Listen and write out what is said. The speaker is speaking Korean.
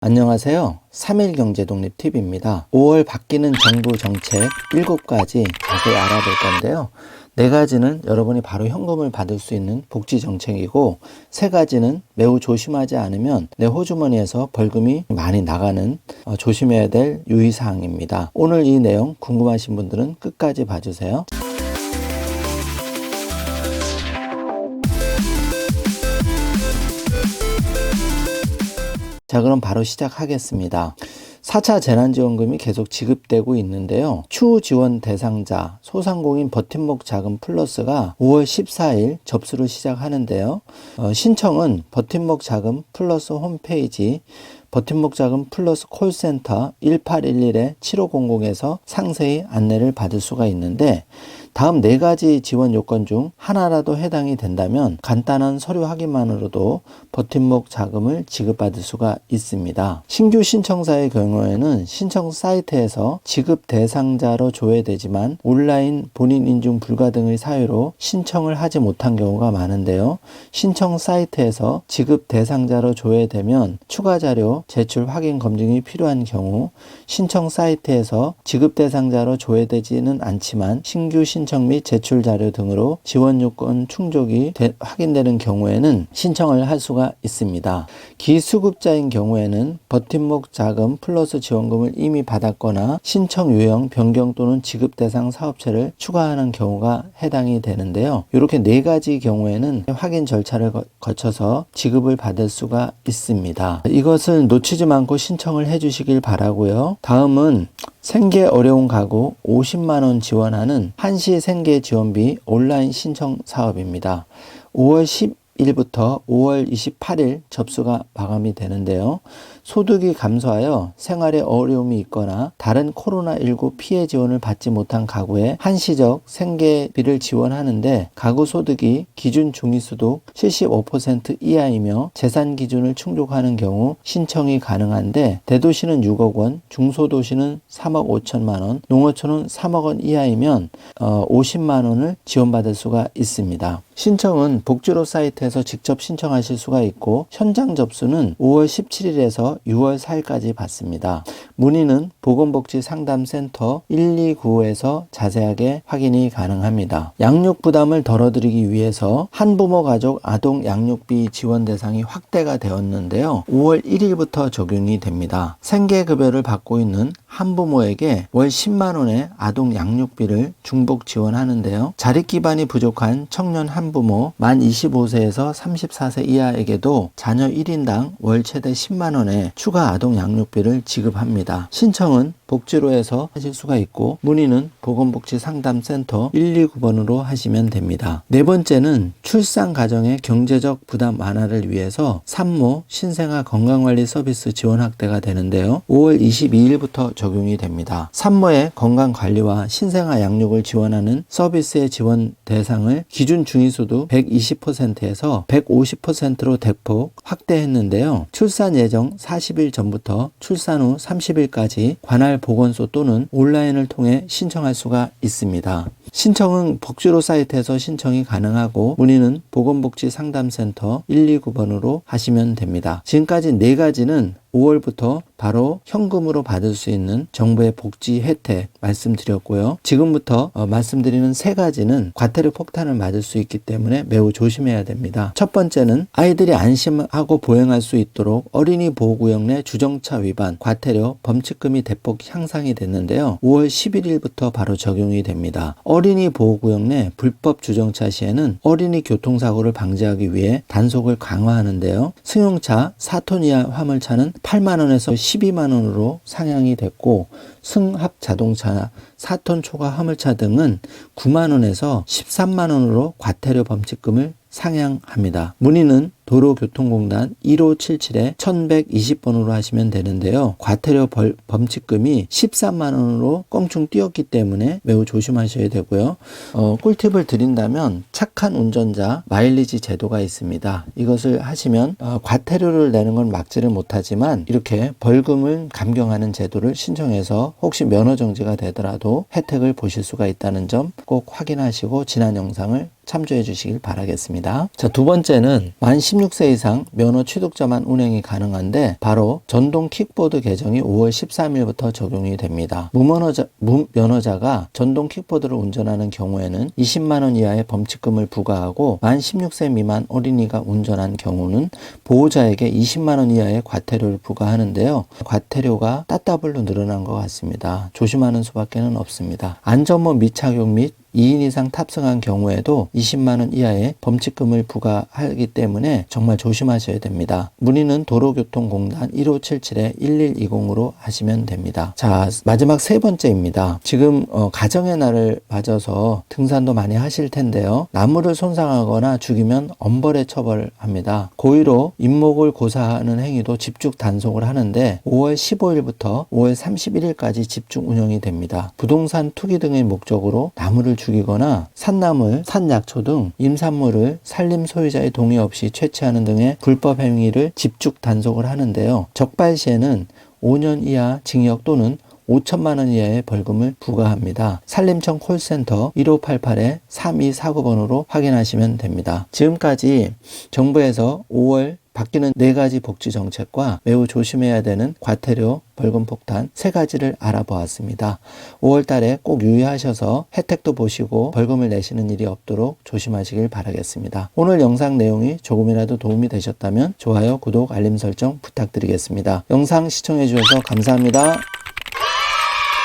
안녕하세요. 3일 경제독립TV입니다. 5월 바뀌는 정부 정책 7가지 자세히 알아볼 건데요. 4가지는 여러분이 바로 현금을 받을 수 있는 복지 정책이고 3가지는 매우 조심하지 않으면 내 호주머니에서 벌금이 많이 나가는 조심해야 될 유의사항입니다. 오늘 이 내용 궁금하신 분들은 끝까지 봐주세요. 자, 그럼 바로 시작하겠습니다. 4차 재난지원금이 계속 지급되고 있는데요. 추후 지원 대상자 소상공인 버팀목 자금 플러스가 5월 14일 접수를 시작하는데요. 신청은 버팀목 자금 플러스 홈페이지 버팀목 자금 플러스 콜센터 1811-7500에서 상세히 안내를 받을 수가 있는데, 다음 4가지 지원 요건 중 하나라도 해당이 된다면 간단한 서류 확인만으로도 버팀목 자금을 지급받을 수가 있습니다. 신규 신청사의 경우에는 신청 사이트에서 지급 대상자로 조회되지만 온라인 본인 인증 불가 등의 사유로 신청을 하지 못한 경우가 많은데요. 신청 사이트에서 지급 대상자로 조회되면 추가 자료 제출 확인 검증이 필요한 경우, 신청 사이트에서 지급 대상자로 조회되지는 않지만 신규 신청 및 제출 자료 등으로 지원 요건 충족이 확인되는 경우에는 신청을 할 수가 있습니다. 기수급자인 경우에는 버팀목 자금 플러스 지원금을 이미 받았거나 신청 유형 변경 또는 지급 대상 사업체를 추가하는 경우가 해당이 되는데요. 이렇게 4가지 경우에는 확인 절차를 거쳐서 지급을 받을 수가 있습니다. 이것을 놓치지 않고 신청을 해 주시길 바라고요. 다음은 생계 어려운 가구 50만원 지원하는 한시 생계 지원비 온라인 신청 사업입니다. 5월 10일부터 5월 28일 접수가 마감이 되는데요. 소득이 감소하여 생활에 어려움이 있거나 다른 코로나19 피해 지원을 받지 못한 가구에 한시적 생계비를 지원하는데, 가구 소득이 기준 중위소득 75% 이하이며 재산 기준을 충족하는 경우 신청이 가능한데, 대도시는 6억 원, 중소도시는 3억 5천만 원, 농어촌은 3억 원 이하이면 50만 원을 지원받을 수가 있습니다. 신청은 복지로 사이트에서 직접 신청하실 수가 있고, 현장 접수는 5월 17일에서 6월 4일까지 받습니다. 문의는 보건복지상담센터 129에서 자세하게 확인이 가능합니다. 양육 부담을 덜어드리기 위해서 한부모 가족 아동 양육비 지원 대상이 확대가 되었는데요. 5월 1일부터 적용이 됩니다. 생계급여를 받고 있는 한부모에게 월 10만 원의 아동 양육비를 중복 지원하는데요. 자립 기반이 부족한 청년 한부모 만 25세에서 34세 이하에게도 자녀 1인당 월 최대 10만 원의 추가 아동 양육비를 지급합니다. 신청은 복지로에서 하실 수가 있고, 문의는 보건복지상담센터 129번으로 하시면 됩니다. 4번째는 출산 가정의 경제적 부담 완화를 위해서 산모 신생아 건강관리 서비스 지원 확대가 되는데요. 5월 22일부터 적용이 됩니다. 산모의 건강관리와 신생아 양육을 지원하는 서비스의 지원 대상을 기준 중위소득 120%에서 150%로 대폭 확대했는데요. 출산 예정 40일 전부터 출산 후 30일까지 관할 보건소 또는 온라인을 통해 신청할 수가 있습니다. 신청은 복지로 사이트에서 신청이 가능하고, 문의는 보건복지상담센터 129번으로 하시면 됩니다. 지금까지 4가지는 5월부터 바로 현금으로 받을 수 있는 정부의 복지 혜택 말씀드렸고요. 지금부터 말씀드리는 3가지는 과태료 폭탄을 맞을 수 있기 때문에 매우 조심해야 됩니다. 첫 번째는 아이들이 안심하고 보행할 수 있도록 어린이 보호구역 내 주정차 위반 과태료 범칙금이 대폭 향상이 됐는데요. 5월 11일부터 바로 적용이 됩니다. 어린이 보호구역 내 불법 주정차 시에는 어린이 교통사고를 방지하기 위해 단속을 강화하는데요. 승용차 4톤 이하 화물차는 8만 원에서 12만 원으로 상향이 됐고, 승합 자동차 4톤 초과 화물차 등은 9만 원에서 13만 원으로 과태료 범칙금을 상향합니다. 문의는 도로교통공단 1577-1120번으로 하시면 되는데요. 과태료 범칙금이 13만 원으로 껑충 뛰었기 때문에 매우 조심하셔야 되고요. 꿀팁을 드린다면 착한 운전자 마일리지 제도가 있습니다. 이것을 하시면 과태료를 내는 건 막지를 못하지만 이렇게 벌금을 감경하는 제도를 신청해서 혹시 면허 정지가 되더라도 혜택을 보실 수가 있다는 점 꼭 확인하시고 지난 영상을 참조해 주시길 바라겠습니다. 자, 두 번째는 만 10년 16세 이상 면허 취득자만 운행이 가능한데 바로 전동 킥보드 개정이 5월 13일부터 적용이 됩니다. 무면허자가 전동 킥보드를 운전하는 경우에는 20만 원 이하의 범칙금을 부과하고 만 16세 미만 어린이가 운전한 경우는 보호자에게 20만 원 이하의 과태료를 부과하는데요. 과태료가 따따블로 늘어난 것 같습니다. 조심하는 수밖에 없습니다. 안전모 미착용 및 2인 이상 탑승한 경우에도 20만 원 이하의 범칙금을 부과하기 때문에 정말 조심하셔야 됩니다. 문의는 도로교통공단 1577-1120으로 하시면 됩니다. 자, 마지막 세 번째입니다. 지금 가정의 날을 맞아서 등산도 많이 하실 텐데요. 나무를 손상하거나 죽이면 엄벌에 처벌합니다. 고의로 잇목을 고사하는 행위도 집중 단속을 하는데 5월 15일부터 5월 31일까지 집중 운영이 됩니다. 부동산 투기 등의 목적으로 나무를 죽이거나 산나물, 산약초 등 임산물을 산림 소유자의 동의 없이 채취하는 등의 불법 행위를 집중 단속을 하는데요. 적발 시에는 5년 이하 징역 또는 5천만 원 이하의 벌금을 부과합니다. 산림청 콜센터 1588-3249번으로 확인하시면 됩니다. 지금까지 정부에서 5월 바뀌는 4가지 복지 정책과 매우 조심해야 되는 과태료, 벌금 폭탄 3가지를 알아보았습니다. 5월 달에 꼭 유의하셔서 혜택도 보시고 벌금을 내시는 일이 없도록 조심하시길 바라겠습니다. 오늘 영상 내용이 조금이라도 도움이 되셨다면 좋아요, 구독, 알림 설정 부탁드리겠습니다. 영상 시청해 주셔서 감사합니다.